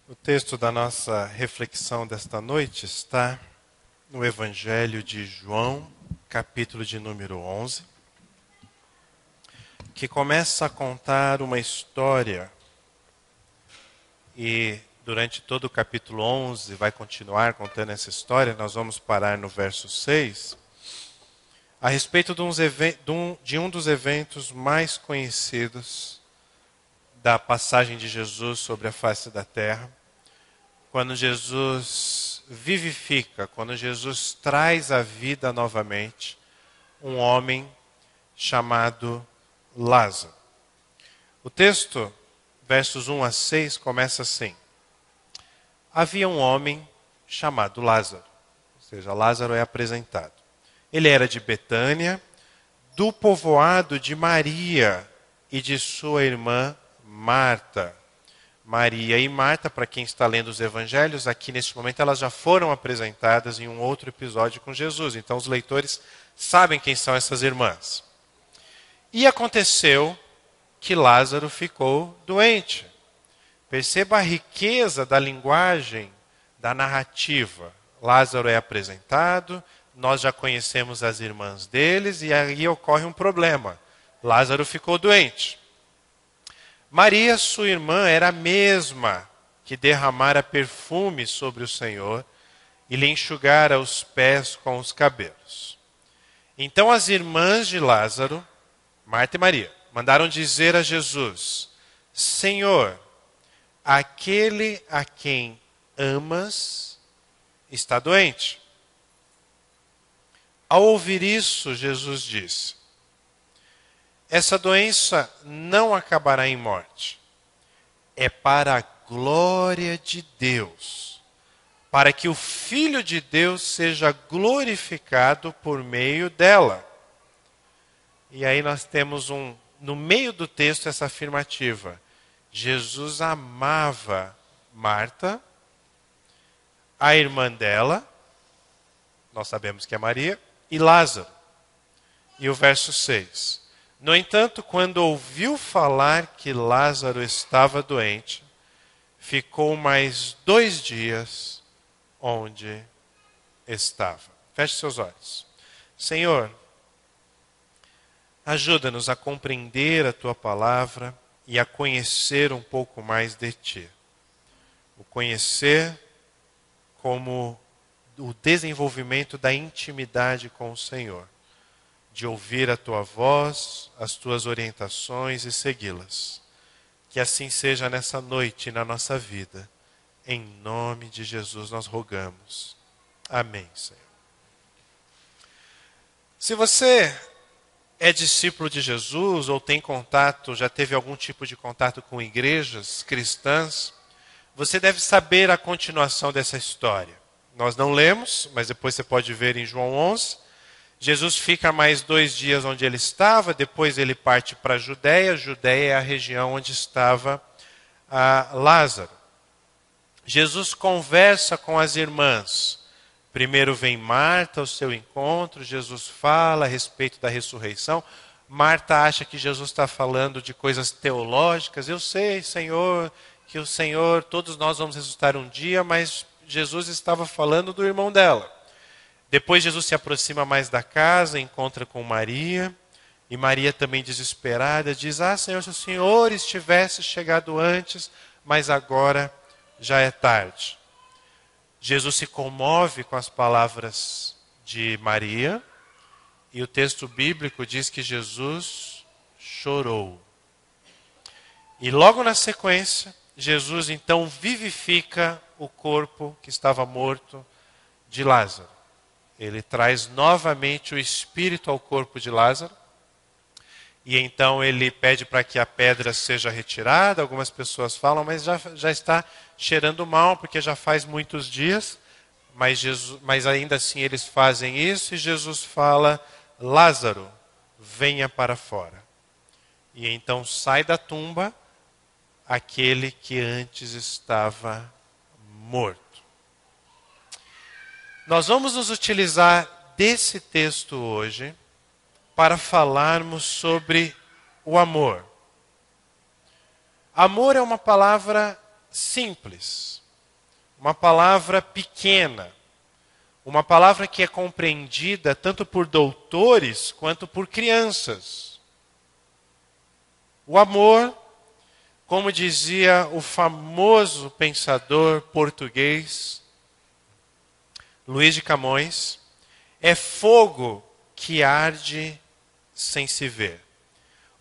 O texto da nossa reflexão desta noite está no Evangelho de João, capítulo de número 11, que começa a contar uma história e durante todo o capítulo 11 vai continuar contando essa história. Nós vamos parar no verso 6, a respeito de um dos eventos mais conhecidos da passagem de Jesus sobre a face da terra, quando Jesus vivifica, quando Jesus traz à vida novamente um homem chamado Lázaro. O texto, versos 1 a 6, começa assim: havia um homem chamado Lázaro, ou seja, Lázaro é apresentado. Ele era de Betânia, do povoado de Maria e de sua irmã Marta. Maria e Marta, para quem está lendo os evangelhos, aqui neste momento elas já foram apresentadas em um outro episódio com Jesus. Então os leitores sabem quem são essas irmãs. E aconteceu que Lázaro ficou doente. Perceba a riqueza da linguagem, da narrativa. Lázaro é apresentado, nós já conhecemos as irmãs deles e aí ocorre um problema. Lázaro ficou doente. Maria, sua irmã, era a mesma que derramara perfume sobre o Senhor e lhe enxugara os pés com os cabelos. Então as irmãs de Lázaro, Marta e Maria, mandaram dizer a Jesus: Senhor, aquele a quem amas está doente. Ao ouvir isso, Jesus disse: essa doença não acabará em morte. É para a glória de Deus, para que o Filho de Deus seja glorificado por meio dela. E aí nós temos no meio do texto essa afirmativa. Jesus amava Marta, a irmã dela, nós sabemos que é Maria, e Lázaro. E o verso 6. No entanto, quando ouviu falar que Lázaro estava doente, ficou mais 2 dias onde estava. Feche seus olhos. Senhor, ajuda-nos a compreender a Tua palavra e a conhecer um pouco mais de Ti. O conhecer como o desenvolvimento da intimidade com o Senhor, de ouvir a Tua voz, as Tuas orientações e segui-las. Que assim seja nessa noite e na nossa vida. Em nome de Jesus nós rogamos. Amém, Senhor. Se você é discípulo de Jesus ou tem contato, já teve algum tipo de contato com igrejas cristãs, você deve saber a continuação dessa história. Nós não lemos, mas depois você pode ver em João 11. Jesus fica mais 2 dias onde ele estava, depois ele parte para a Judéia. Judéia é a região onde estava Lázaro. Jesus conversa com as irmãs. Primeiro vem Marta ao seu encontro, Jesus fala a respeito da ressurreição. Marta acha que Jesus está falando de coisas teológicas. Eu sei, Senhor, que o Senhor, todos nós vamos ressuscitar um dia, mas Jesus estava falando do irmão dela. Depois Jesus se aproxima mais da casa, encontra com Maria, e Maria também desesperada diz: Senhor, se o Senhor estivesse chegado antes, mas agora já é tarde. Jesus se comove com as palavras de Maria, e o texto bíblico diz que Jesus chorou. E logo na sequência, Jesus então vivifica o corpo que estava morto de Lázaro. Ele traz novamente o espírito ao corpo de Lázaro. E então ele pede para que a pedra seja retirada. Algumas pessoas falam, mas já está cheirando mal, porque já faz muitos dias. Mas ainda assim eles fazem isso e Jesus fala: Lázaro, venha para fora. E então sai da tumba aquele que antes estava morto. Nós vamos nos utilizar desse texto hoje para falarmos sobre o amor. Amor é uma palavra simples, uma palavra pequena, uma palavra que é compreendida tanto por doutores quanto por crianças. O amor, como dizia o famoso pensador português Luís de Camões, é fogo que arde sem se ver.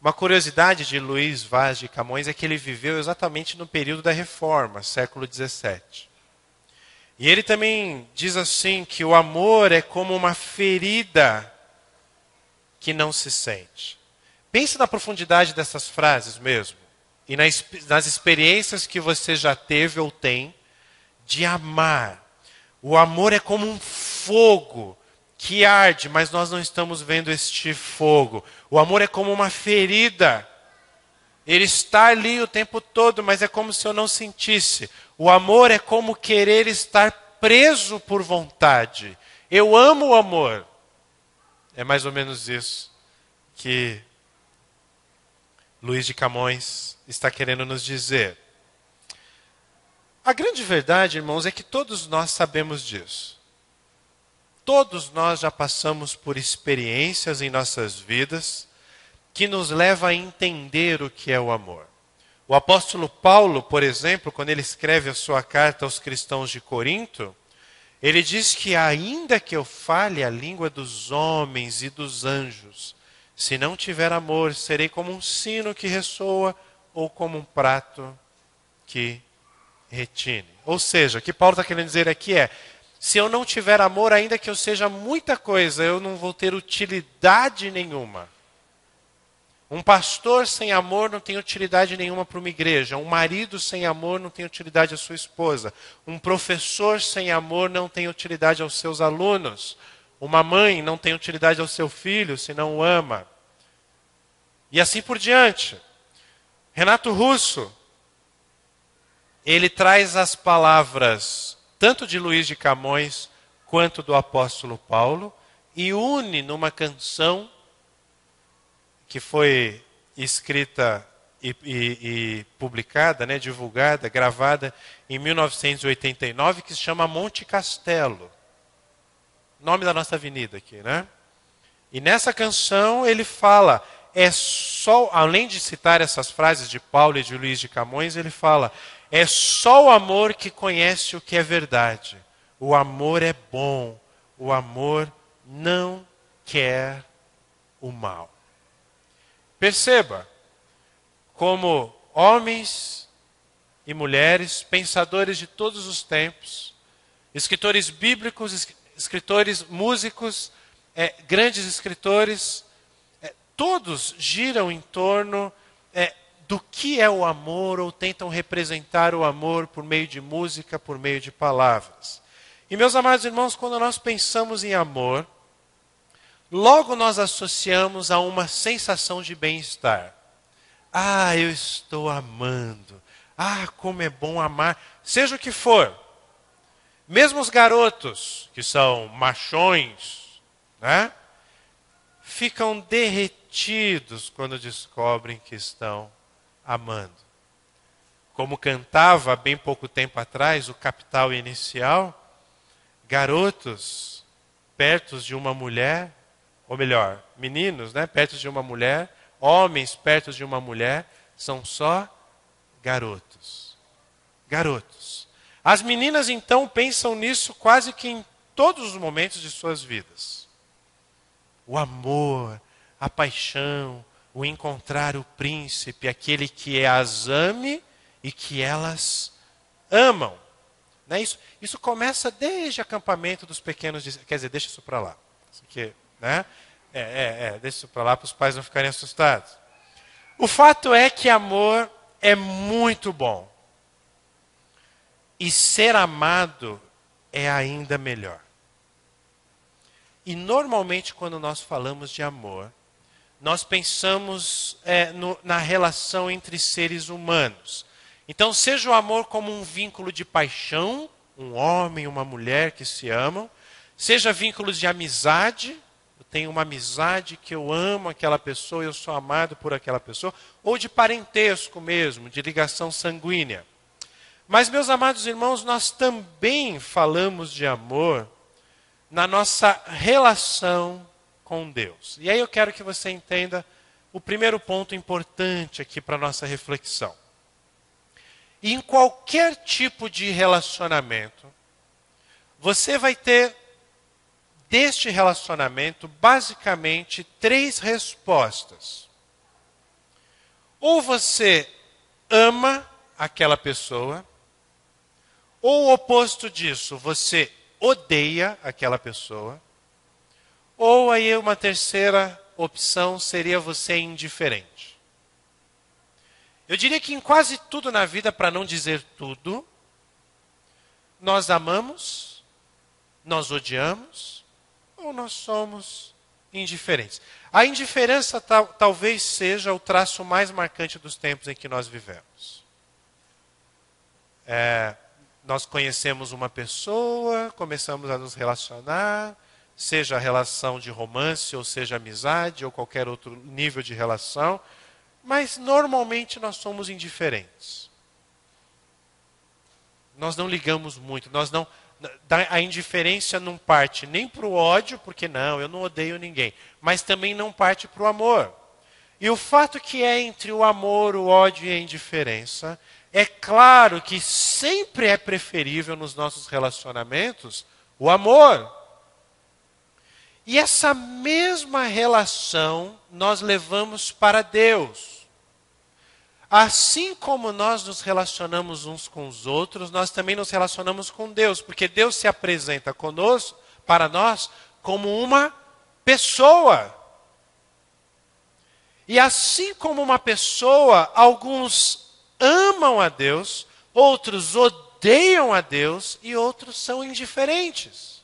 Uma curiosidade de Luís Vaz de Camões é que ele viveu exatamente no período da Reforma, século XVII. E ele também diz assim que o amor é como uma ferida que não se sente. Pense na profundidade dessas frases mesmo. E nas experiências que você já teve ou tem de amar. O amor é como um fogo que arde, mas nós não estamos vendo este fogo. O amor é como uma ferida. Ele está ali o tempo todo, mas é como se eu não sentisse. O amor é como querer estar preso por vontade. Eu amo o amor. É mais ou menos isso que Luís de Camões está querendo nos dizer. A grande verdade, irmãos, é que todos nós sabemos disso. Todos nós já passamos por experiências em nossas vidas que nos levam a entender o que é o amor. O apóstolo Paulo, por exemplo, quando ele escreve a sua carta aos cristãos de Corinto, ele diz que ainda que eu fale a língua dos homens e dos anjos, se não tiver amor, serei como um sino que ressoa ou como um prato que retine. Ou seja, o que Paulo está querendo dizer aqui é, se eu não tiver amor, ainda que eu seja muita coisa, eu não vou ter utilidade nenhuma. Um pastor sem amor não tem utilidade nenhuma para uma igreja. Um marido sem amor não tem utilidade à sua esposa. Um professor sem amor não tem utilidade aos seus alunos. Uma mãe não tem utilidade ao seu filho se não o ama. E assim por diante. Renato Russo, ele traz as palavras tanto de Luís de Camões quanto do apóstolo Paulo e une numa canção que foi escrita e publicada, divulgada, gravada em 1989, que se chama Monte Castelo. Nome da nossa avenida aqui, né? E nessa canção ele fala, além de citar essas frases de Paulo e de Luís de Camões, ele fala, é só o amor que conhece o que é verdade. O amor é bom, o amor não quer o mal. Perceba como homens e mulheres, pensadores de todos os tempos, escritores bíblicos, escritores músicos, grandes escritores, todos giram em torno do que é o amor ou tentam representar o amor por meio de música, por meio de palavras. E meus amados irmãos, quando nós pensamos em amor, logo nós associamos a uma sensação de bem-estar. Ah, eu estou amando. Ah, como é bom amar. Seja o que for. Mesmo os garotos, que são machões, né, ficam derretidos quando descobrem que estão amando. Como cantava há bem pouco tempo atrás o Capital Inicial, garotos perto de uma mulher, ou melhor, meninos, perto de uma mulher, homens perto de uma mulher, são só garotos. Garotos. As meninas então pensam nisso quase que em todos os momentos de suas vidas. O amor, a paixão, o encontrar o príncipe, aquele que as ame e que elas amam. Né? Isso começa desde acampamento dos pequenos, quer dizer, deixa isso para lá. Isso aqui, né? Deixa isso para lá para os pais não ficarem assustados. O fato é que amor é muito bom. E ser amado é ainda melhor. E normalmente quando nós falamos de amor, nós pensamos na relação entre seres humanos. Então, seja o amor como um vínculo de paixão, um homem e uma mulher que se amam, seja vínculos de amizade, eu tenho uma amizade que eu amo aquela pessoa, eu sou amado por aquela pessoa, ou de parentesco mesmo, de ligação sanguínea. Mas, meus amados irmãos, nós também falamos de amor na nossa relação com Deus. E aí eu quero que você entenda o primeiro ponto importante aqui para a nossa reflexão. Em qualquer tipo de relacionamento, você vai ter deste relacionamento basicamente 3 respostas. Ou você ama aquela pessoa, ou o oposto disso, você odeia aquela pessoa, ou aí uma terceira opção seria você indiferente. Eu diria que em quase tudo na vida, para não dizer tudo, nós amamos, nós odiamos, ou nós somos indiferentes. A indiferença talvez seja o traço mais marcante dos tempos em que nós vivemos. Nós conhecemos uma pessoa, começamos a nos relacionar, seja a relação de romance, ou seja amizade, ou qualquer outro nível de relação, mas normalmente nós somos indiferentes. Nós não ligamos muito, a indiferença não parte nem para o ódio, porque não, eu não odeio ninguém, mas também não parte para o amor. E o fato que é entre o amor, o ódio e a indiferença, é claro que sempre é preferível nos nossos relacionamentos o amor. E essa mesma relação nós levamos para Deus. Assim como nós nos relacionamos uns com os outros, nós também nos relacionamos com Deus, porque Deus se apresenta conosco, para nós, como uma pessoa. E assim como uma pessoa, alguns amam a Deus, outros odeiam a Deus e outros são indiferentes.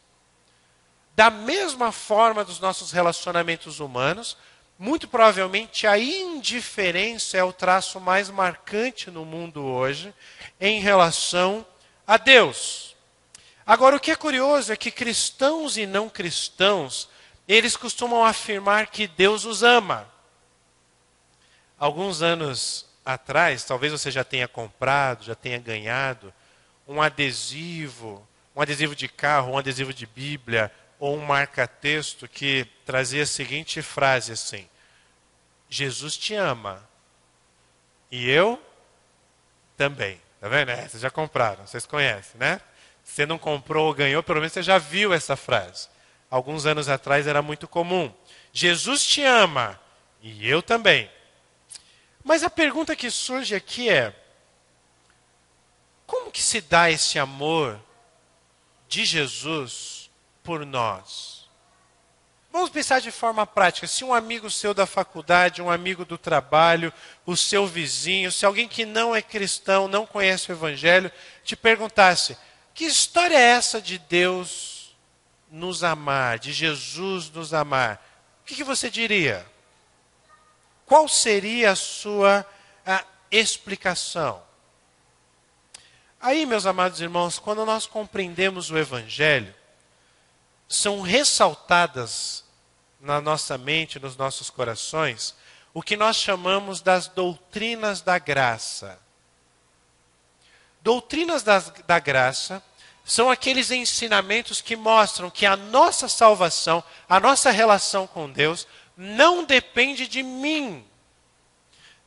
Da mesma forma dos nossos relacionamentos humanos, muito provavelmente a indiferença é o traço mais marcante no mundo hoje em relação a Deus. Agora, o que é curioso é que cristãos e não cristãos, eles costumam afirmar que Deus os ama. Alguns anos atrás, talvez você já tenha comprado, já tenha ganhado um adesivo de carro, um adesivo de Bíblia, ou um marca-texto que trazia a seguinte frase assim: Jesus te ama e eu também. Tá vendo? Vocês já compraram, vocês conhecem, né? Se você não comprou ou ganhou, pelo menos você já viu essa frase. Alguns anos atrás era muito comum. Jesus te ama e eu também. Mas a pergunta que surge aqui é: como que se dá esse amor de Jesus por nós? Vamos pensar de forma prática. Se um amigo seu da faculdade, um amigo do trabalho, o seu vizinho, se alguém que não é cristão, não conhece o Evangelho, te perguntasse: que história é essa de Deus nos amar, de Jesus nos amar? O que você diria? Qual seria a sua explicação? Aí, meus amados irmãos, quando nós compreendemos o Evangelho, são ressaltadas na nossa mente, nos nossos corações, o que nós chamamos das doutrinas da graça. Doutrinas da graça são aqueles ensinamentos que mostram que a nossa salvação, a nossa relação com Deus, não depende de mim.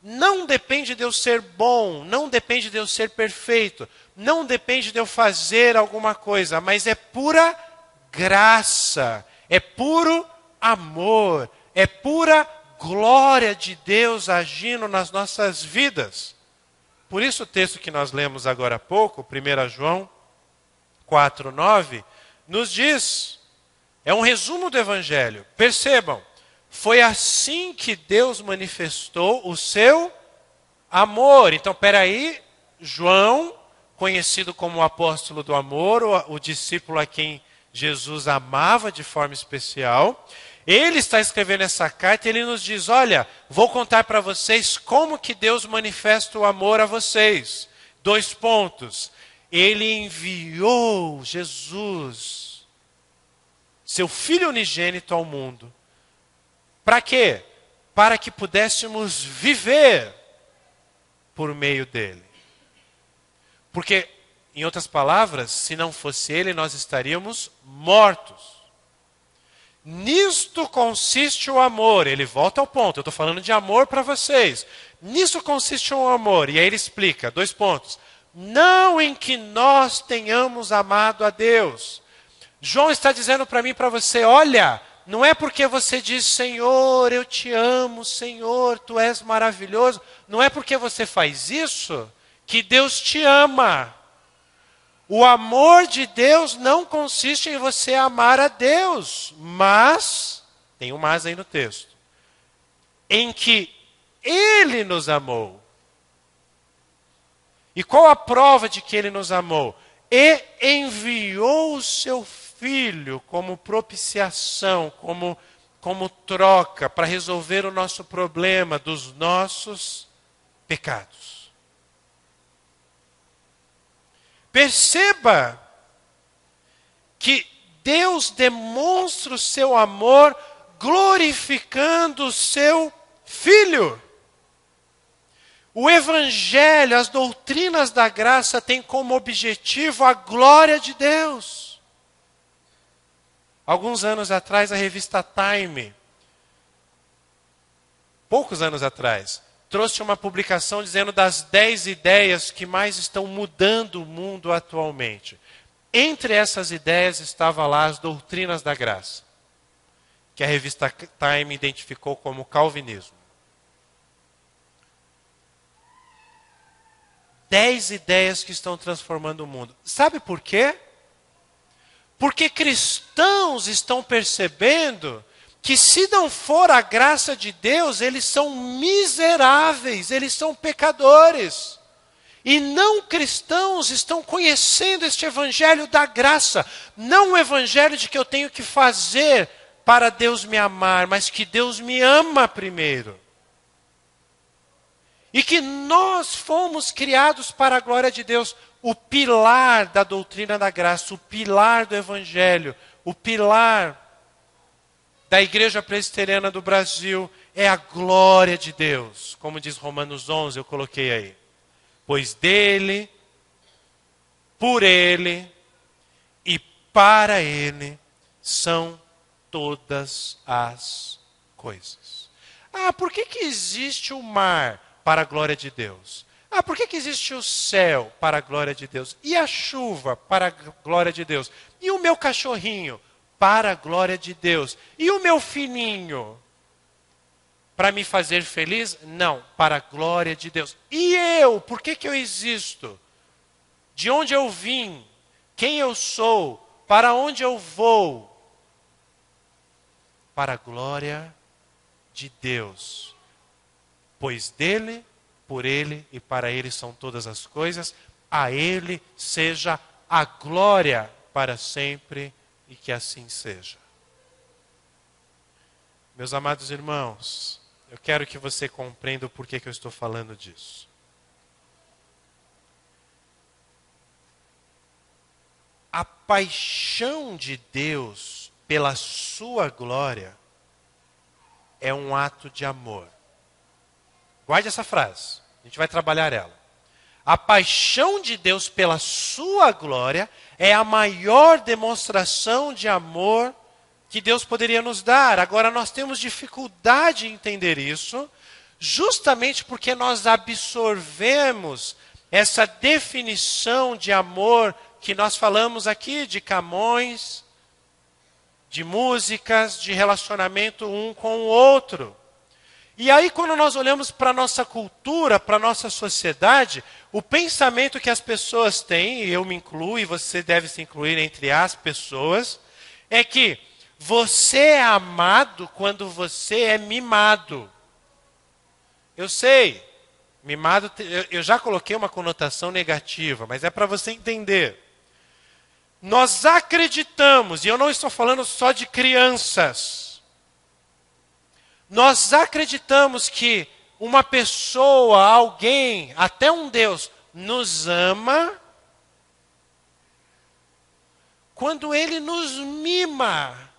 Não depende de eu ser bom, não depende de eu ser perfeito, não depende de eu fazer alguma coisa, mas é pura graça, é puro amor, é pura glória de Deus agindo nas nossas vidas. Por isso o texto que nós lemos agora há pouco, 1 João 4:9, nos diz, é um resumo do Evangelho. Percebam, foi assim que Deus manifestou o seu amor. Então, peraí, João, conhecido como o apóstolo do amor, o discípulo a quem Jesus amava de forma especial, ele está escrevendo essa carta e ele nos diz: olha, vou contar para vocês como que Deus manifesta o amor a vocês. 2 pontos. Ele enviou Jesus, seu Filho unigênito, ao mundo. Para quê? Para que pudéssemos viver por meio dele. Porque, em outras palavras, se não fosse ele, nós estaríamos mortos. Nisto consiste o amor. Ele volta ao ponto. Eu estou falando de amor para vocês. Nisso consiste o amor. E aí ele explica, 2 pontos. Não em que nós tenhamos amado a Deus. João está dizendo para mim e para você, olha, não é porque você diz, Senhor, eu te amo, Senhor, tu és maravilhoso. Não é porque você faz isso que Deus te ama. O amor de Deus não consiste em você amar a Deus, mas, tem um mas aí no texto, em que Ele nos amou. E qual a prova de que Ele nos amou? E enviou o seu Filho como propiciação, como troca, para resolver o nosso problema dos nossos pecados. Perceba que Deus demonstra o seu amor glorificando o seu Filho. O Evangelho, as doutrinas da graça têm como objetivo a glória de Deus. Alguns anos atrás, a revista Time, poucos anos atrás, trouxe uma publicação dizendo das 10 ideias que mais estão mudando o mundo atualmente. Entre essas ideias estavam lá as doutrinas da graça, que a revista Time identificou como calvinismo. 10 ideias que estão transformando o mundo. Sabe por quê? Porque cristãos estão percebendo que se não for a graça de Deus, eles são miseráveis, eles são pecadores. E não cristãos estão conhecendo este evangelho da graça. Não o evangelho de que eu tenho que fazer para Deus me amar, mas que Deus me ama primeiro. E que nós fomos criados para a glória de Deus. O pilar da doutrina da graça, o pilar do evangelho, o pilar da Igreja Presbiteriana do Brasil é a glória de Deus. Como diz Romanos 11, eu coloquei aí. Pois dele, por ele e para ele são todas as coisas. Ah, por que existe o mar para a glória de Deus? Ah, por que existe o céu para a glória de Deus? E a chuva para a glória de Deus? E o meu cachorrinho para a glória de Deus? E o meu filhinho para me fazer feliz? Não, para a glória de Deus. E eu, por que eu existo? De onde eu vim? Quem eu sou? Para onde eu vou? Para a glória de Deus. Pois dele, por ele e para ele são todas as coisas. A ele seja a glória para sempre e que assim seja. Meus amados irmãos, eu quero que você compreenda o porquê que eu estou falando disso. A paixão de Deus pela sua glória é um ato de amor. Guarde essa frase, a gente vai trabalhar ela. A paixão de Deus pela sua glória é a maior demonstração de amor que Deus poderia nos dar. Agora, nós temos dificuldade em entender isso, justamente porque nós absorvemos essa definição de amor que nós falamos aqui, de Camões, de músicas, de relacionamento um com o outro. E aí, quando nós olhamos para a nossa cultura, para a nossa sociedade, o pensamento que as pessoas têm, e eu me incluo, e você deve se incluir entre as pessoas, é que você é amado quando você é mimado. Eu sei, mimado, eu já coloquei uma conotação negativa, mas é para você entender. Nós acreditamos, e eu não estou falando só de crianças, nós acreditamos que uma pessoa, alguém, até um Deus, nos ama quando Ele nos mima.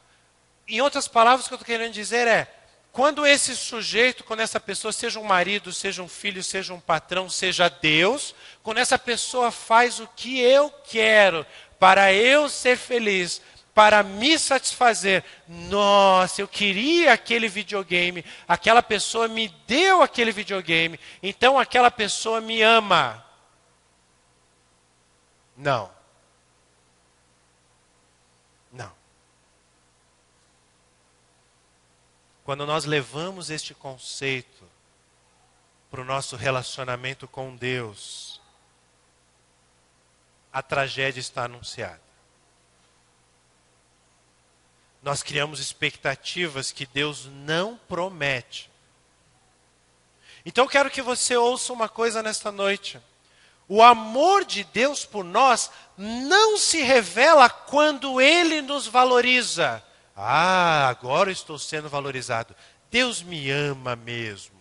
Em outras palavras, o que eu estou querendo dizer é, quando esse sujeito, quando essa pessoa, seja um marido, seja um filho, seja um patrão, seja Deus, quando essa pessoa faz o que eu quero para eu ser feliz, para me satisfazer, nossa, eu queria aquele videogame, aquela pessoa me deu aquele videogame, então aquela pessoa me ama. Não. Não. Quando nós levamos este conceito para o nosso relacionamento com Deus, a tragédia está anunciada. Nós criamos expectativas que Deus não promete. Então eu quero que você ouça uma coisa nesta noite. O amor de Deus por nós não se revela quando Ele nos valoriza. Ah, agora eu estou sendo valorizado. Deus me ama mesmo.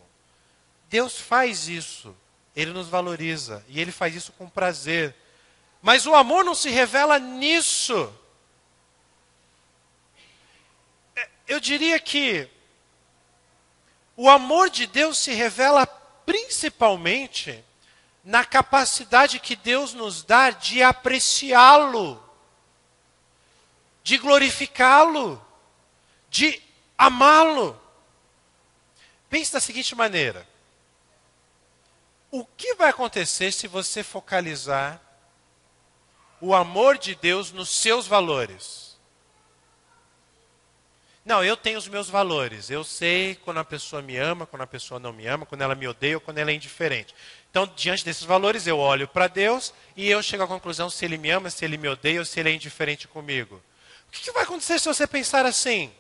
Deus faz isso. Ele nos valoriza. E Ele faz isso com prazer. Mas o amor não se revela nisso. Eu diria que o amor de Deus se revela principalmente na capacidade que Deus nos dá de apreciá-lo, de glorificá-lo, de amá-lo. Pense da seguinte maneira: o que vai acontecer se você focalizar o amor de Deus nos seus valores? Não, eu tenho os meus valores. Eu sei quando a pessoa me ama, quando a pessoa não me ama, quando ela me odeia ou quando ela é indiferente. Então, diante desses valores, eu olho para Deus e eu chego à conclusão se Ele me ama, se Ele me odeia ou se Ele é indiferente comigo. O que vai acontecer se você pensar assim?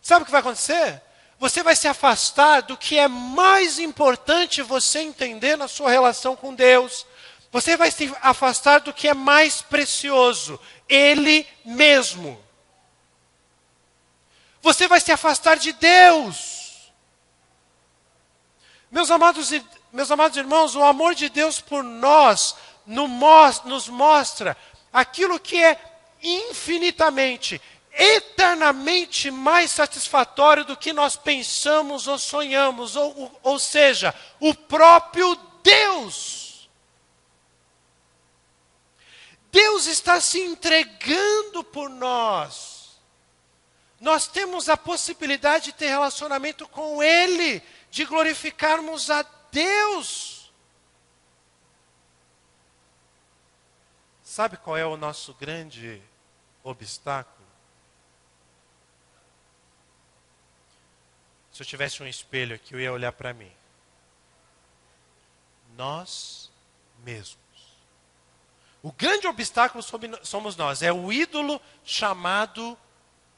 Sabe o que vai acontecer? Você vai se afastar do que é mais importante você entender na sua relação com Deus. Você vai se afastar do que é mais precioso, Ele mesmo. Você vai se afastar de Deus. Meus amados irmãos, o amor de Deus por nós nos mostra aquilo que é infinitamente, eternamente mais satisfatório do que nós pensamos ou sonhamos, ou seja, o próprio Deus. Deus está se entregando por nós. Nós temos a possibilidade de ter relacionamento com Ele, de glorificarmos a Deus. Sabe qual é o nosso grande obstáculo? Se eu tivesse um espelho aqui, eu ia olhar para mim. Nós mesmos. O grande obstáculo somos nós, é o ídolo chamado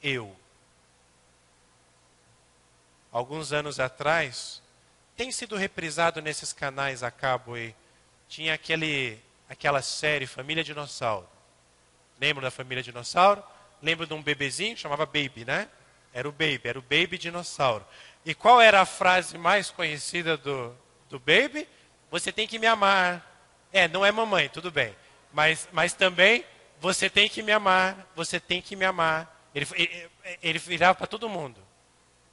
eu. Alguns anos atrás, tem sido reprisado nesses canais a cabo aí, tinha aquela série Família Dinossauro. Lembra da Família Dinossauro? Lembra de um bebezinho que chamava Baby, né? Era o Baby Dinossauro. E qual era a frase mais conhecida do Baby? Você tem que me amar. Não é mamãe, tudo bem. Mas também, você tem que me amar, você tem que me amar. Ele virava para todo mundo.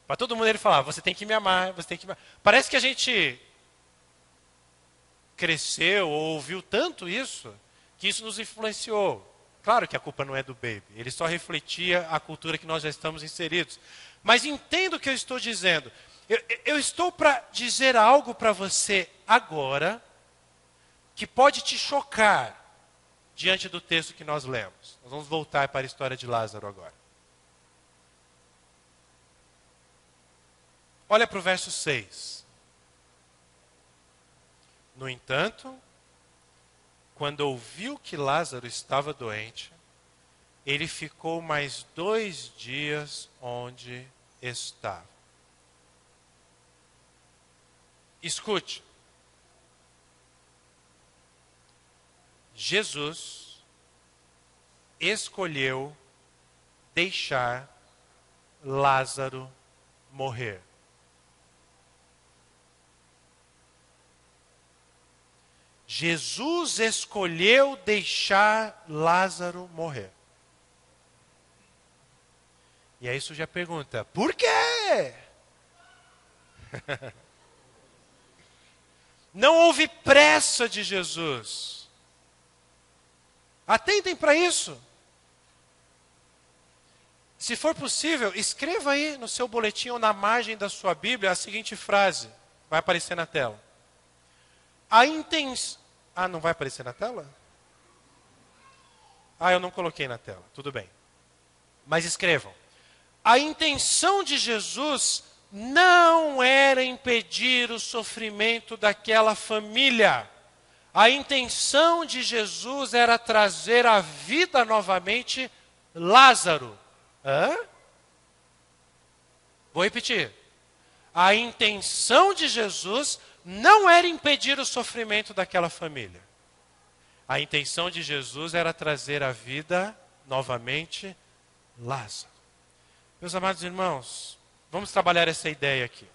Para todo mundo ele falava, você tem que me amar, você tem que me amar. Parece que a gente cresceu ou ouviu tanto isso, que isso nos influenciou. Claro que a culpa não é do Baby, ele só refletia a cultura que nós já estamos inseridos. Mas entenda o que eu estou dizendo. Eu estou para dizer algo para você agora, que pode te chocar diante do texto que nós lemos. Nós vamos voltar para a história de Lázaro agora. Olha para o verso 6. No entanto, quando ouviu que Lázaro estava doente, ele ficou mais 2 dias onde estava. Escute. Jesus escolheu deixar Lázaro morrer. Jesus escolheu deixar Lázaro morrer. E aí surge a pergunta, por quê? Não houve pressa de Jesus. Atentem para isso. Se for possível, escreva aí no seu boletim ou na margem da sua Bíblia a seguinte frase. Vai aparecer na tela. A intenção... Ah, não vai aparecer na tela? Ah, eu não coloquei na tela. Tudo bem. Mas escrevam. A intenção de Jesus não era impedir o sofrimento daquela família. A intenção de Jesus era trazer à vida novamente Lázaro. Hã? Vou repetir. A intenção de Jesus não era impedir o sofrimento daquela família. A intenção de Jesus era trazer à vida novamente Lázaro. Meus amados irmãos, vamos trabalhar essa ideia aqui.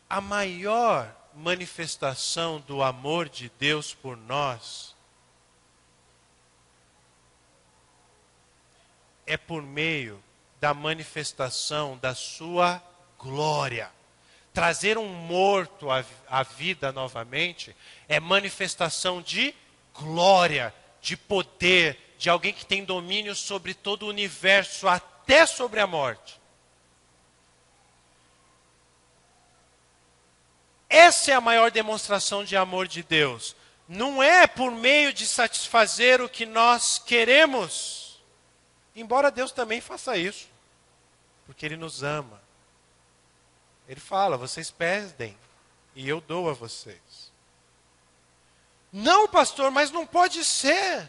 A maior manifestação do amor de Deus por nós é por meio da manifestação da sua glória. Trazer um morto à vida novamente é manifestação de glória, de poder, de alguém que tem domínio sobre todo o universo, até sobre a morte. Essa é a maior demonstração de amor de Deus. Não é por meio de satisfazer o que nós queremos. Embora Deus também faça isso, porque Ele nos ama. Ele fala, vocês pedem e eu dou a vocês. Não, pastor, mas não pode ser.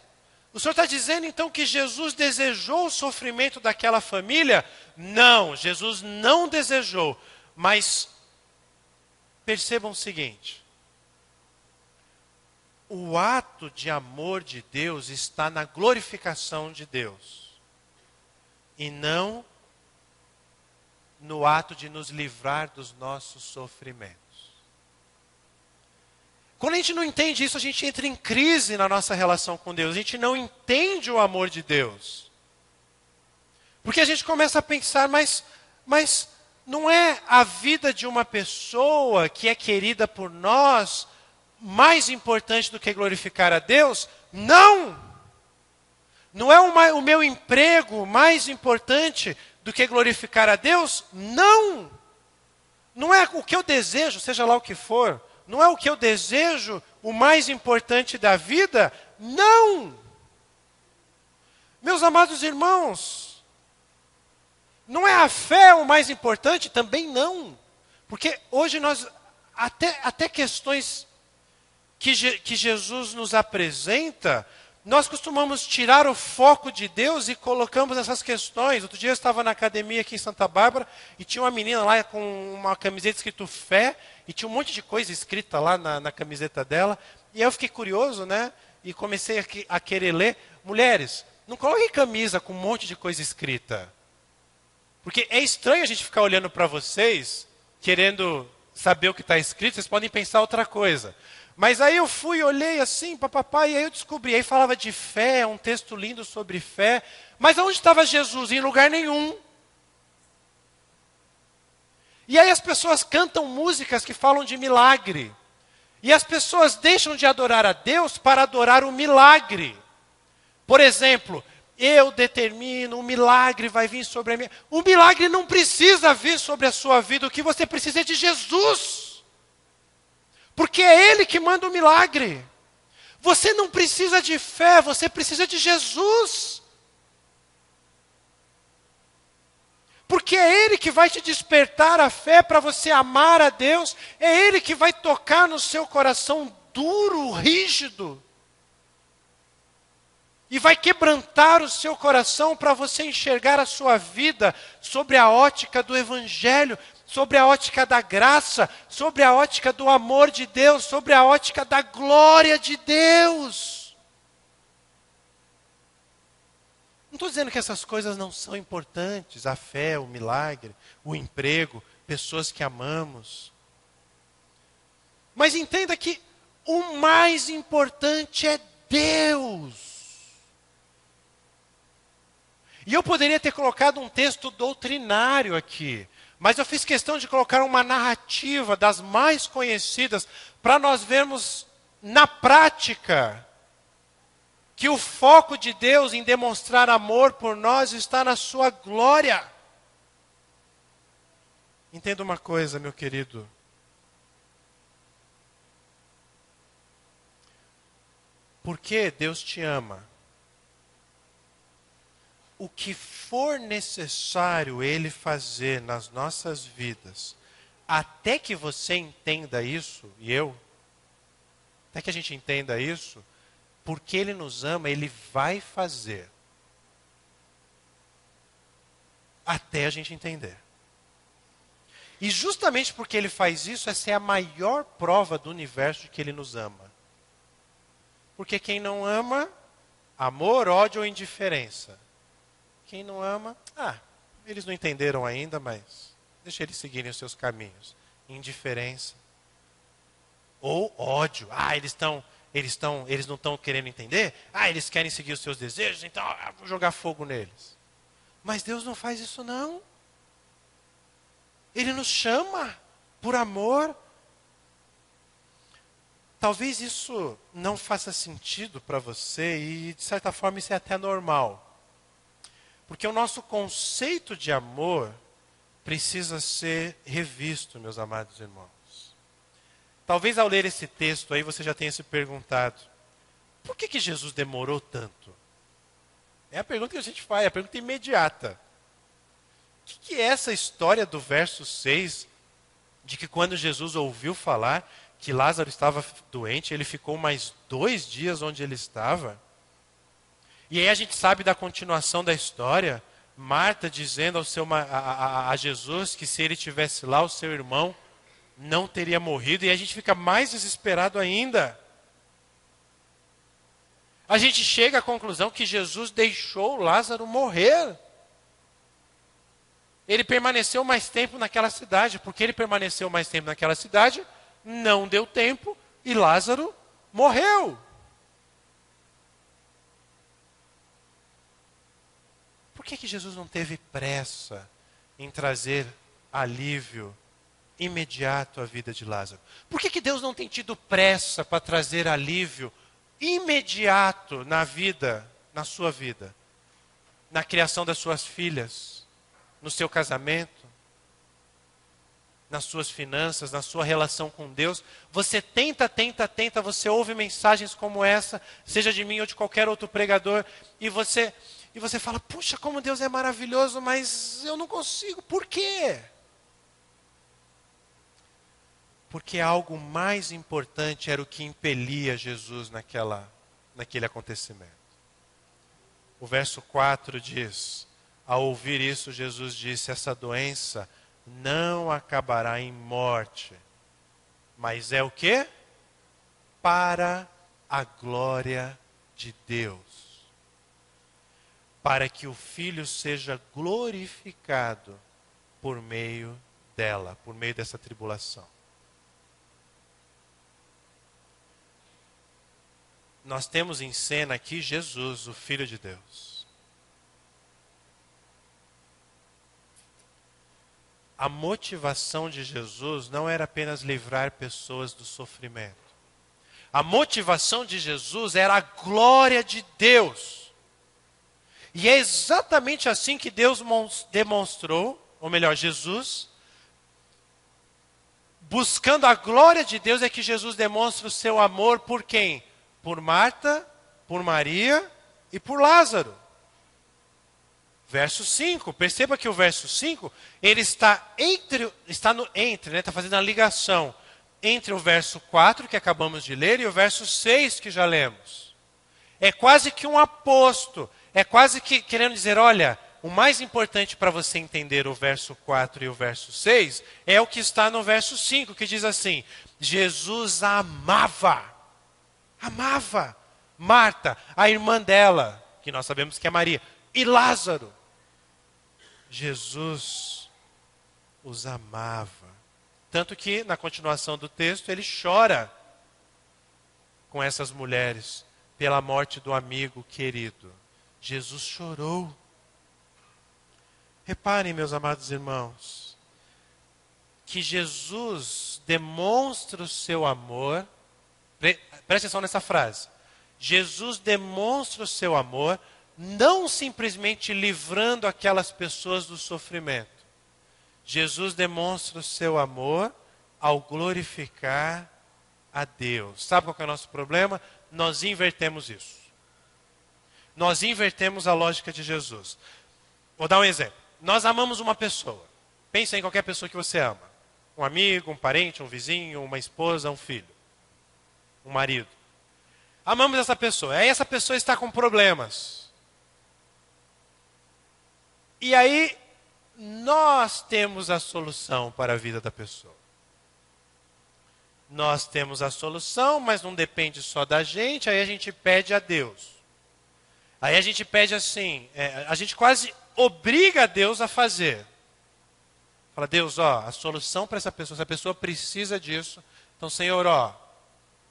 O senhor está dizendo então que Jesus desejou o sofrimento daquela família? Não, Jesus não desejou. Mas percebam o seguinte. O ato de amor de Deus está na glorificação de Deus. E não no ato de nos livrar dos nossos sofrimentos. Quando a gente não entende isso, a gente entra em crise na nossa relação com Deus. A gente não entende o amor de Deus. Porque a gente começa a pensar, mas não é a vida de uma pessoa que é querida por nós mais importante do que glorificar a Deus? Não! Não é o meu emprego mais importante do que glorificar a Deus? Não! Não é o que eu desejo, seja lá o que for. Não é o que eu desejo o mais importante da vida? Não! Meus amados irmãos, não é a fé o mais importante? Também não. Porque hoje nós, até questões que Jesus nos apresenta, nós costumamos tirar o foco de Deus e colocamos essas questões. Outro dia eu estava na academia aqui em Santa Bárbara e tinha uma menina lá com uma camiseta escrito fé e tinha um monte de coisa escrita lá na camiseta dela. E aí eu fiquei curioso, né? E comecei a querer ler. Mulheres, não coloquem camisa com um monte de coisa escrita. Porque é estranho a gente ficar olhando para vocês, querendo saber o que está escrito, vocês podem pensar outra coisa. Mas aí eu fui, olhei assim, papapá, e aí eu descobri, aí falava de fé, um texto lindo sobre fé. Mas onde estava Jesus? Em lugar nenhum. E aí as pessoas cantam músicas que falam de milagre. E as pessoas deixam de adorar a Deus para adorar o milagre. Por exemplo, eu determino, um milagre vai vir sobre a minha... O milagre não precisa vir sobre a sua vida, o que você precisa é de Jesus. Porque é Ele que manda o milagre. Você não precisa de fé, você precisa de Jesus. Porque é Ele que vai te despertar a fé para você amar a Deus. É Ele que vai tocar no seu coração duro, rígido. E vai quebrantar o seu coração para você enxergar a sua vida sobre a ótica do Evangelho, sobre a ótica da graça, sobre a ótica do amor de Deus, sobre a ótica da glória de Deus. Não estou dizendo que essas coisas não são importantes, a fé, o milagre, o emprego, pessoas que amamos. Mas entenda que o mais importante é Deus. E eu poderia ter colocado um texto doutrinário aqui, mas eu fiz questão de colocar uma narrativa das mais conhecidas para nós vermos na prática que o foco de Deus em demonstrar amor por nós está na sua glória. Entenda uma coisa, meu querido. Porque Deus te ama. O que for necessário Ele fazer nas nossas vidas, até que você entenda isso, e eu, até que a gente entenda isso, porque Ele nos ama, Ele vai fazer. Até a gente entender. E justamente porque Ele faz isso, essa é a maior prova do universo de que Ele nos ama. Porque quem não ama, amor, ódio ou indiferença. Quem não ama, eles não entenderam ainda, mas deixa eles seguirem os seus caminhos. Indiferença. Ou ódio. Eles não estão querendo entender? Eles querem seguir os seus desejos, então vou jogar fogo neles. Mas Deus não faz isso não. Ele nos chama por amor. Talvez isso não faça sentido para você e, de certa forma, isso é até normal. Porque o nosso conceito de amor precisa ser revisto, meus amados irmãos. Talvez ao ler esse texto aí você já tenha se perguntado, por que Jesus demorou tanto? É a pergunta que a gente faz, é a pergunta imediata. O que é essa história do verso 6, de que quando Jesus ouviu falar que Lázaro estava doente, ele ficou mais 2 dias onde ele estava? E aí a gente sabe da continuação da história, Marta dizendo a Jesus que se ele tivesse lá, o seu irmão não teria morrido, e a gente fica mais desesperado ainda. A gente chega à conclusão que Jesus deixou Lázaro morrer. Ele permaneceu mais tempo naquela cidade, porque ele permaneceu mais tempo naquela cidade, não deu tempo e Lázaro morreu. Por que Jesus não teve pressa em trazer alívio imediato à vida de Lázaro? Por que Deus não tem tido pressa para trazer alívio imediato na sua vida, na criação das suas filhas, no seu casamento, nas suas finanças, na sua relação com Deus? Você tenta, você ouve mensagens como essa, seja de mim ou de qualquer outro pregador, e você fala, puxa, como Deus é maravilhoso, mas eu não consigo. Por quê? Porque algo mais importante era o que impelia Jesus naquele acontecimento. O verso 4 diz, ao ouvir isso, Jesus disse, essa doença não acabará em morte, mas é o quê? Para a glória de Deus. Para que o Filho seja glorificado por meio dela, por meio dessa tribulação. Nós temos em cena aqui Jesus, o Filho de Deus. A motivação de Jesus não era apenas livrar pessoas do sofrimento. A motivação de Jesus era a glória de Deus. E é exatamente assim que Deus demonstrou, ou melhor, Jesus, buscando a glória de Deus, é que Jesus demonstra o seu amor por quem? Por Marta, por Maria e por Lázaro. Verso 5, perceba que o verso 5, ele está fazendo a ligação entre o verso 4, que acabamos de ler, e o verso 6, que já lemos. É quase que um aposto, é quase que querendo dizer, olha, o mais importante para você entender o verso 4 e o verso 6, é o que está no verso 5, que diz assim, Jesus amava Marta, a irmã dela, que nós sabemos que é Maria, e Lázaro. Jesus os amava. Tanto que, na continuação do texto, ele chora com essas mulheres pela morte do amigo querido. Jesus chorou. Reparem, meus amados irmãos, que Jesus demonstra o seu amor. Preste atenção nessa frase. Jesus demonstra o seu amor não simplesmente livrando aquelas pessoas do sofrimento. Jesus demonstra o seu amor ao glorificar a Deus. Sabe qual que é o nosso problema? Nós invertemos isso. Nós invertemos a lógica de Jesus. Vou dar um exemplo. Nós amamos uma pessoa. Pensa em qualquer pessoa que você ama. Um amigo, um parente, um vizinho, uma esposa, um filho. Um marido. Amamos essa pessoa. Aí essa pessoa está com problemas. E aí nós temos a solução para a vida da pessoa. Nós temos a solução, mas não depende só da gente, aí a gente pede a Deus. Aí a gente pede assim, a gente quase obriga a Deus a fazer. Fala, Deus, ó, a solução para essa pessoa precisa disso. Então, Senhor, ó,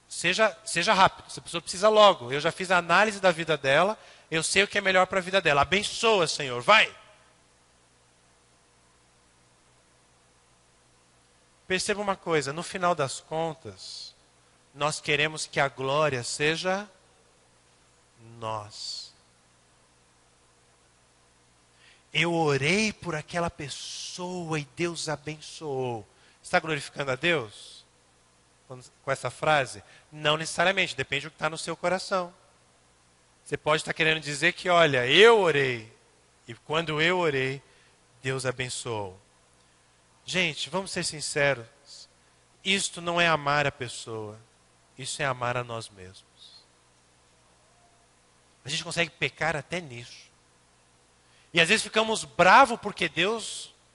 seja rápido, essa pessoa precisa logo. Eu já fiz a análise da vida dela, eu sei o que é melhor para a vida dela. Abençoa, Senhor, vai. Perceba uma coisa, no final das contas, nós queremos que a glória seja nós. Eu orei por aquela pessoa e Deus abençoou. Está glorificando a Deus? Com essa frase? Não necessariamente, depende do que está no seu coração. Você pode estar querendo dizer que, olha, eu orei, e quando eu orei, Deus abençoou. Gente, vamos ser sinceros. Isto não é amar a pessoa. Isso é amar a nós mesmos. A gente consegue pecar até nisso. E às vezes ficamos bravos porque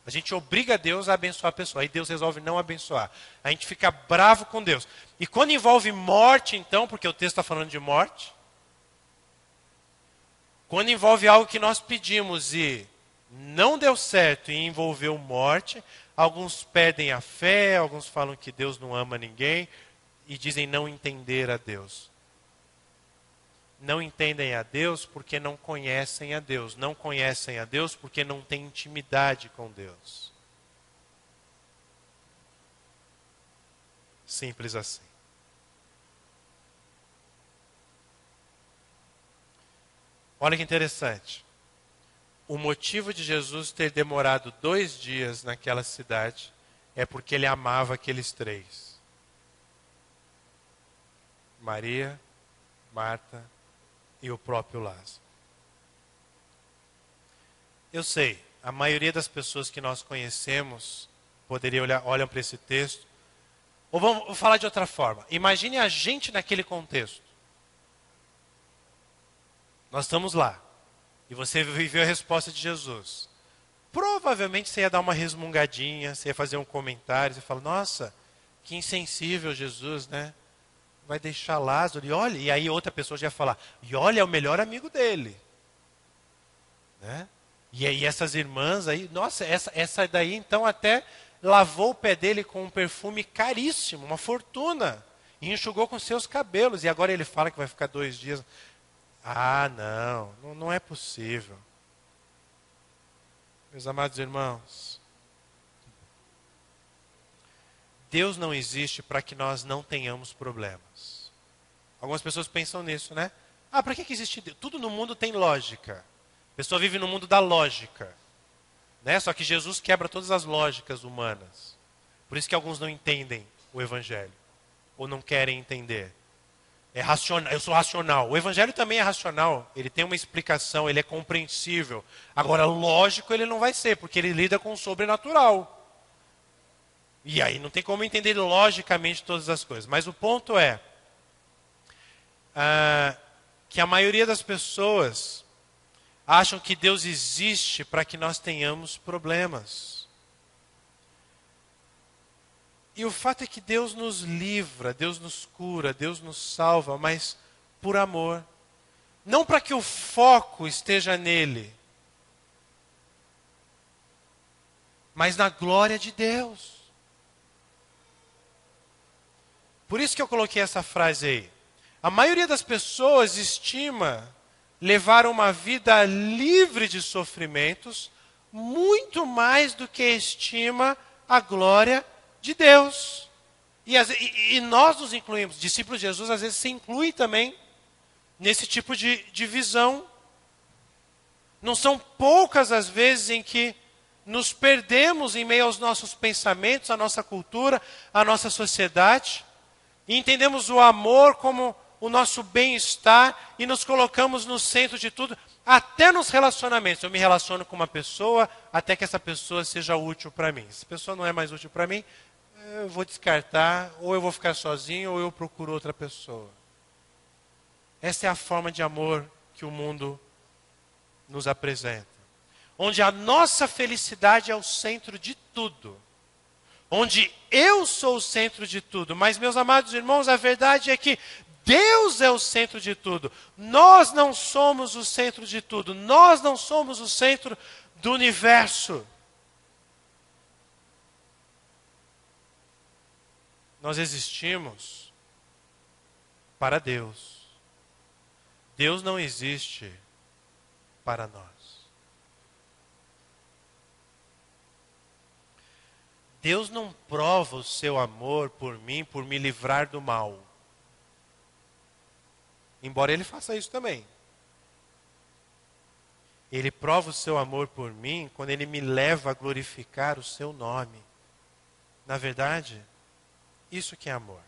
a gente obriga Deus a abençoar a pessoa. Aí Deus resolve não abençoar. A gente fica bravo com Deus. E quando envolve morte, então, porque o texto está falando de morte. Quando envolve algo que nós pedimos e não deu certo e envolveu morte, alguns perdem a fé, alguns falam que Deus não ama ninguém e dizem não entender a Deus. Não entendem a Deus porque não conhecem a Deus. Não conhecem a Deus porque não têm intimidade com Deus. Simples assim. Olha que interessante. O motivo de Jesus ter demorado 2 dias naquela cidade é porque ele amava aqueles 3. Maria, Marta e o próprio Lázaro. Eu sei, a maioria das pessoas que nós conhecemos olham para esse texto. Ou vou falar de outra forma. Imagine a gente naquele contexto. Nós estamos lá. E você viveu a resposta de Jesus. Provavelmente você ia dar uma resmungadinha, você ia fazer um comentário, você fala, nossa, que insensível Jesus, né? Vai deixar Lázaro, e aí outra pessoa já ia falar, e olha, é o melhor amigo dele. Né? E aí essas irmãs aí, nossa, essa daí então até lavou o pé dele com um perfume caríssimo, uma fortuna, e enxugou com seus cabelos, e agora ele fala que vai ficar 2 dias. Ah, não é possível. Meus amados irmãos, Deus não existe para que nós não tenhamos problemas. Algumas pessoas pensam nisso, né? Ah, para que existe Deus? Tudo no mundo tem lógica. A pessoa vive no mundo da lógica. Né? Só que Jesus quebra todas as lógicas humanas. Por isso que alguns não entendem o Evangelho. Ou não querem entender. É racional, eu sou racional. O Evangelho também é racional. Ele tem uma explicação, ele é compreensível. Agora, lógico ele não vai ser, porque ele lida com o sobrenatural. E aí não tem como entender logicamente todas as coisas. Mas o ponto é que a maioria das pessoas acham que Deus existe para que nós tenhamos problemas. E o fato é que Deus nos livra, Deus nos cura, Deus nos salva, mas por amor. Não para que o foco esteja nele, mas na glória de Deus. Por isso que eu coloquei essa frase aí. A maioria das pessoas estima levar uma vida livre de sofrimentos muito mais do que estima a glória de Deus. E nós nos incluímos. Discípulos de Jesus às vezes se incluem também nesse tipo de visão. Não são poucas as vezes em que nos perdemos em meio aos nossos pensamentos, à nossa cultura, à nossa sociedade, e entendemos o amor como o nosso bem-estar e nos colocamos no centro de tudo, até nos relacionamentos. Eu me relaciono com uma pessoa até que essa pessoa seja útil para mim. Se a pessoa não é mais útil para mim, eu vou descartar, ou eu vou ficar sozinho, ou eu procuro outra pessoa. Essa é a forma de amor que o mundo nos apresenta. Onde a nossa felicidade é o centro de tudo. Onde eu sou o centro de tudo. Mas, meus amados irmãos, a verdade é que Deus é o centro de tudo. Nós não somos o centro de tudo. Nós não somos o centro do universo. Nós existimos para Deus. Deus não existe para nós. Deus não prova o seu amor por mim, por me livrar do mal. Embora Ele faça isso também. Ele prova o seu amor por mim quando Ele me leva a glorificar o seu nome. Na verdade, isso que é amor.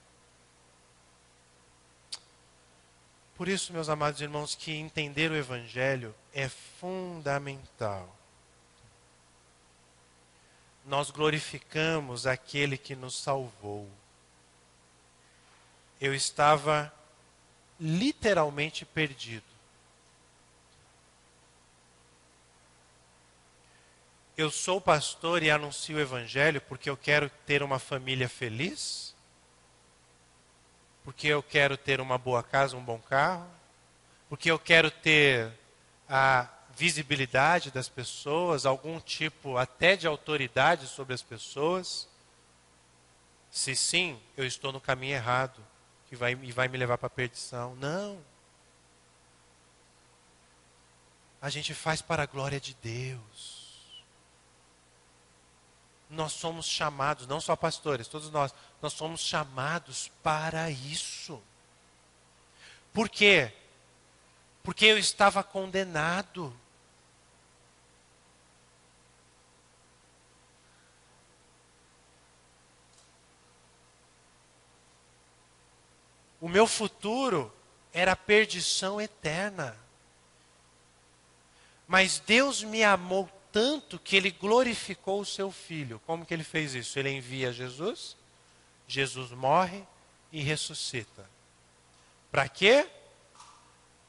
Por isso, meus amados irmãos, que entender o Evangelho é fundamental. Nós glorificamos aquele que nos salvou. Eu estava literalmente perdido. Eu sou pastor e anuncio o Evangelho porque eu quero ter uma família feliz? Porque eu quero ter uma boa casa, um bom carro? Porque eu quero ter a visibilidade das pessoas, algum tipo até de autoridade sobre as pessoas? Se sim, eu estou no caminho errado, que vai me levar para a perdição. Não. A gente faz para a glória de Deus. Nós somos chamados, não só pastores, todos nós somos chamados para isso. Por quê? Porque eu estava condenado. O meu futuro era perdição eterna. Mas Deus me amou tanto que Ele glorificou o seu Filho. Como que Ele fez isso? Ele envia Jesus, Jesus morre e ressuscita. Para quê?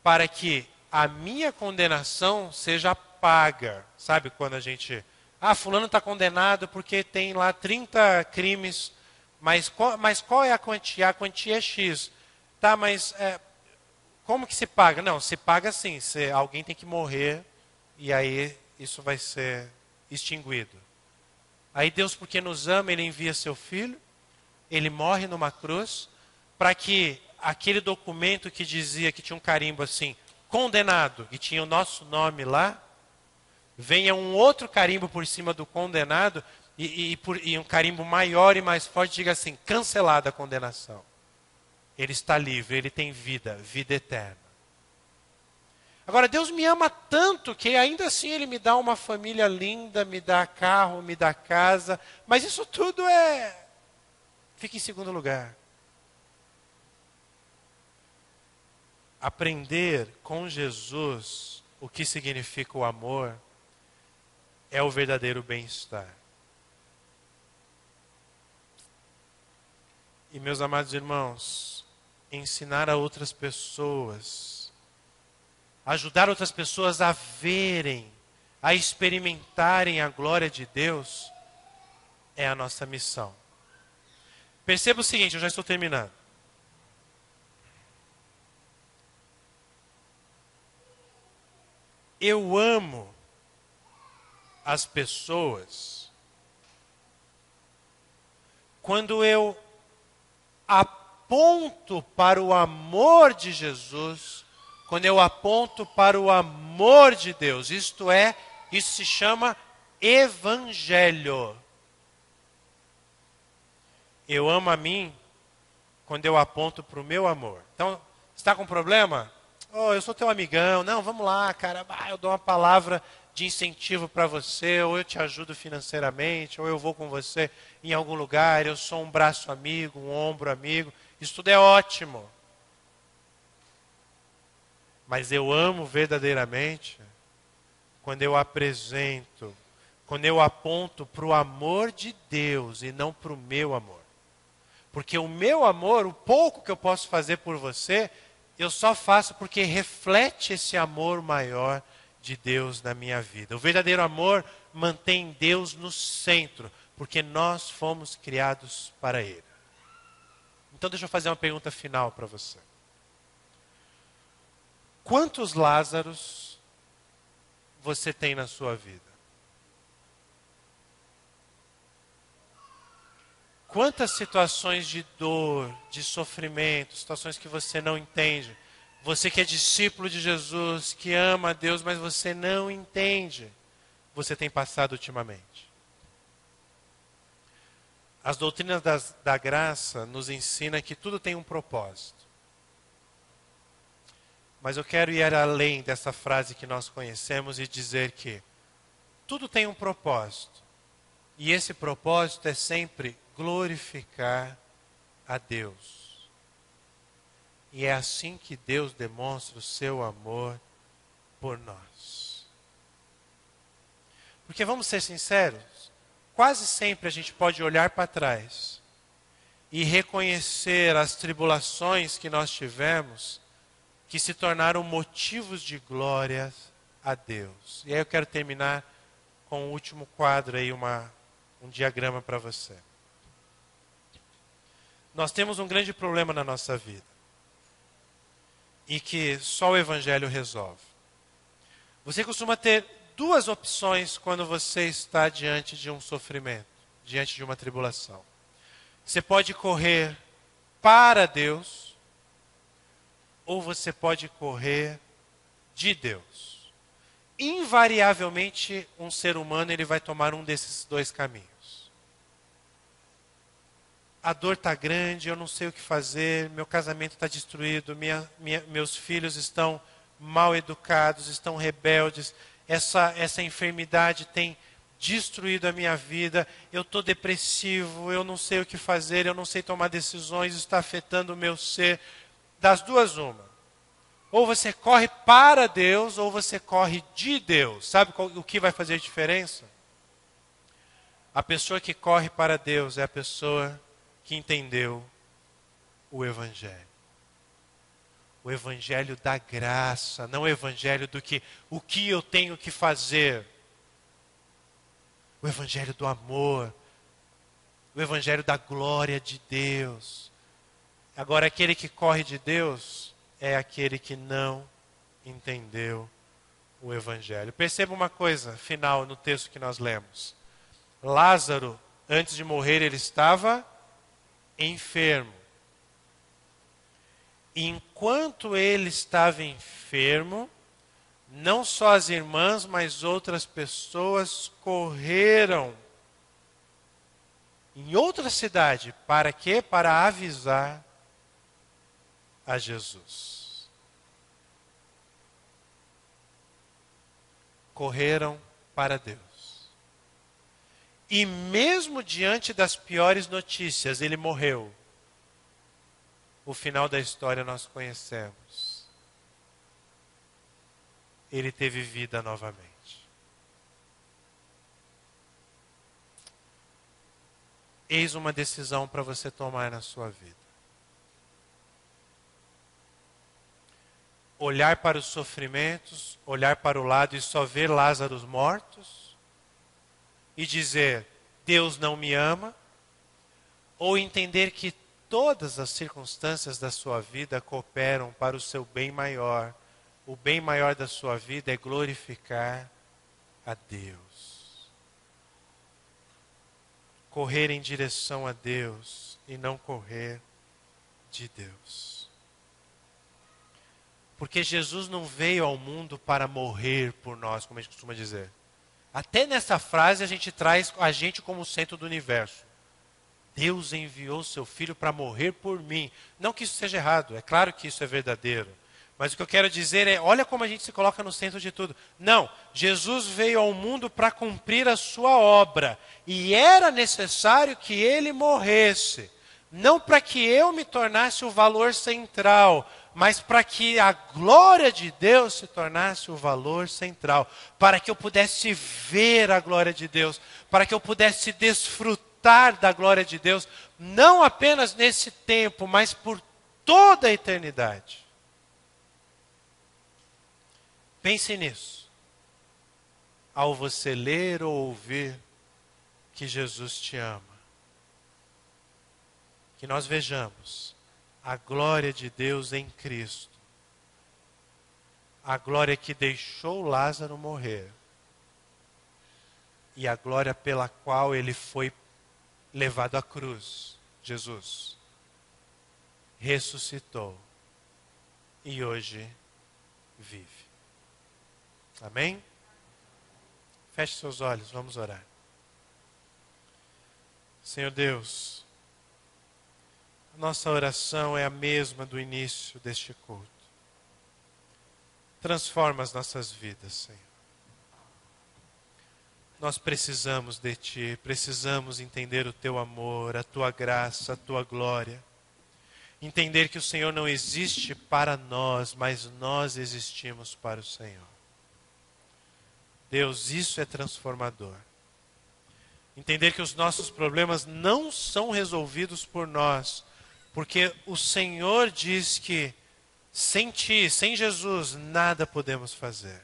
Para que a minha condenação seja paga. Sabe quando a gente... fulano está condenado porque tem lá 30 crimes, mas qual é a quantia? A quantia é X. Tá, mas como que se paga? Não, se paga assim, alguém tem que morrer e aí isso vai ser extinguido. Aí Deus, porque nos ama, Ele envia seu Filho, Ele morre numa cruz, para que aquele documento que dizia que tinha um carimbo assim, condenado, e tinha o nosso nome lá, venha um outro carimbo por cima do condenado, e um carimbo maior e mais forte, diga assim, cancelada a condenação. Ele está livre, ele tem vida, vida eterna. Agora, Deus me ama tanto que ainda assim Ele me dá uma família linda, me dá carro, me dá casa, mas isso tudo fica em segundo lugar. Aprender com Jesus o que significa o amor é o verdadeiro bem-estar. E meus amados irmãos, ensinar a outras pessoas, ajudar outras pessoas a verem, a experimentarem a glória de Deus, é a nossa missão. Perceba o seguinte, eu já estou terminando. Eu amo as pessoas quando eu aponto para o amor de Jesus, quando eu aponto para o amor de Deus. Isto se chama evangelho. Eu amo a mim quando eu aponto para o meu amor. Então, está com problema? Oh, eu sou teu amigão. Não, vamos lá, cara. Eu dou uma palavra de incentivo para você, ou eu te ajudo financeiramente, ou eu vou com você em algum lugar, eu sou um braço amigo, um ombro amigo. Isso tudo é ótimo. Mas eu amo verdadeiramente quando eu apresento, quando eu aponto para o amor de Deus e não para o meu amor. Porque o meu amor, o pouco que eu posso fazer por você, eu só faço porque reflete esse amor maior de Deus na minha vida. O verdadeiro amor mantém Deus no centro, porque nós fomos criados para Ele. Então deixa eu fazer uma pergunta final para você. Quantos Lázaros você tem na sua vida? Quantas situações de dor, de sofrimento, situações que você não entende? Você que é discípulo de Jesus, que ama a Deus, mas você não entende, você tem passado ultimamente? As doutrinas da graça nos ensinam que tudo tem um propósito. Mas eu quero ir além dessa frase que nós conhecemos e dizer que tudo tem um propósito. E esse propósito é sempre glorificar a Deus. E é assim que Deus demonstra o seu amor por nós. Porque vamos ser sinceros, quase sempre a gente pode olhar para trás e reconhecer as tribulações que nós tivemos, que se tornaram motivos de glória a Deus. E aí eu quero terminar com o último quadro aí, um diagrama para você. Nós temos um grande problema na nossa vida e que só o Evangelho resolve. Você costuma ter duas opções quando você está diante de um sofrimento, diante de uma tribulação. Você pode correr para Deus ou você pode correr de Deus. Invariavelmente, um ser humano ele vai tomar um desses dois caminhos. A dor está grande, eu não sei o que fazer, meu casamento está destruído, meus filhos estão mal educados, estão rebeldes, essa enfermidade tem destruído a minha vida, eu estou depressivo, eu não sei o que fazer, eu não sei tomar decisões, isso está afetando o meu ser. Das duas, uma. Ou você corre para Deus, ou você corre de Deus. Sabe o que vai fazer diferença? A pessoa que corre para Deus é a pessoa que entendeu o Evangelho. O Evangelho da graça, não o Evangelho do que o que eu tenho que fazer. O Evangelho do amor. O Evangelho da glória de Deus. Agora, aquele que corre de Deus é aquele que não entendeu o Evangelho. Perceba uma coisa final no texto que nós lemos. Lázaro, antes de morrer, ele estava enfermo. E enquanto ele estava enfermo, não só as irmãs, mas outras pessoas correram em outra cidade. Para quê? Para avisar a Jesus. Correram para Deus. E mesmo diante das piores notícias, ele morreu. O final da história nós conhecemos. Ele teve vida novamente. Eis uma decisão para você tomar na sua vida. Olhar para os sofrimentos, olhar para o lado e só ver Lázaros mortos e dizer, Deus não me ama, ou entender que todas as circunstâncias da sua vida cooperam para o seu bem maior. O bem maior da sua vida é glorificar a Deus. Correr em direção a Deus e não correr de Deus. Porque Jesus não veio ao mundo para morrer por nós, como a gente costuma dizer. Até nessa frase a gente traz a gente como centro do universo. Deus enviou seu Filho para morrer por mim. Não que isso seja errado, é claro que isso é verdadeiro. Mas o que eu quero dizer é, olha como a gente se coloca no centro de tudo. Não, Jesus veio ao mundo para cumprir a sua obra. E era necessário que ele morresse. Não para que eu me tornasse o valor central, mas para que a glória de Deus se tornasse o valor central. Para que eu pudesse ver a glória de Deus. Para que eu pudesse desfrutar da glória de Deus. Não apenas nesse tempo, mas por toda a eternidade. Pense nisso. Ao você ler ou ouvir que Jesus te ama. Que nós vejamos a glória de Deus em Cristo. A glória que deixou Lázaro morrer. E a glória pela qual ele foi levado à cruz. Jesus ressuscitou e hoje vive. Amém? Feche seus olhos, vamos orar. Senhor Deus, nossa oração é a mesma do início deste culto. Transforma as nossas vidas, Senhor. Nós precisamos de Ti, precisamos entender o Teu amor, a Tua graça, a Tua glória. Entender que o Senhor não existe para nós, mas nós existimos para o Senhor. Deus, isso é transformador. Entender que os nossos problemas não são resolvidos por nós, porque o Senhor diz que sem Ti, sem Jesus, nada podemos fazer.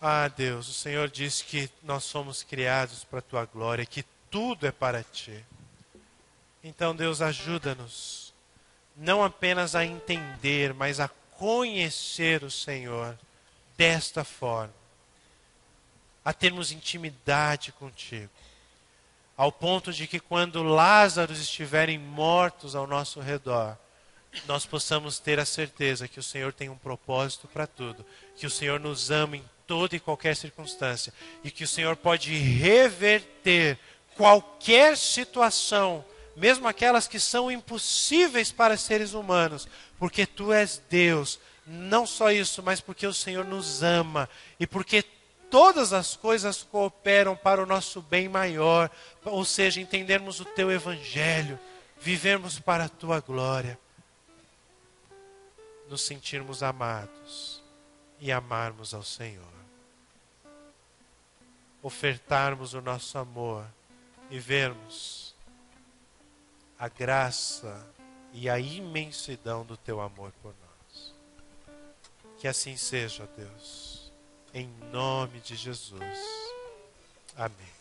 Ah, Deus, o Senhor diz que nós somos criados para a Tua glória, que tudo é para Ti. Então, Deus, ajuda-nos, não apenas a entender, mas a conhecer o Senhor desta forma. A termos intimidade contigo, ao ponto de que quando Lázaro estiverem mortos ao nosso redor, nós possamos ter a certeza que o Senhor tem um propósito para tudo, que o Senhor nos ama em toda e qualquer circunstância, e que o Senhor pode reverter qualquer situação, mesmo aquelas que são impossíveis para seres humanos, porque Tu és Deus. Não só isso, mas porque o Senhor nos ama, e porque todas as coisas cooperam para o nosso bem maior, ou seja, entendermos o Teu Evangelho, vivermos para a Tua glória, nos sentirmos amados e amarmos ao Senhor. Ofertarmos o nosso amor e vermos a graça e a imensidão do Teu amor por nós. Que assim seja, Deus. Em nome de Jesus. Amém.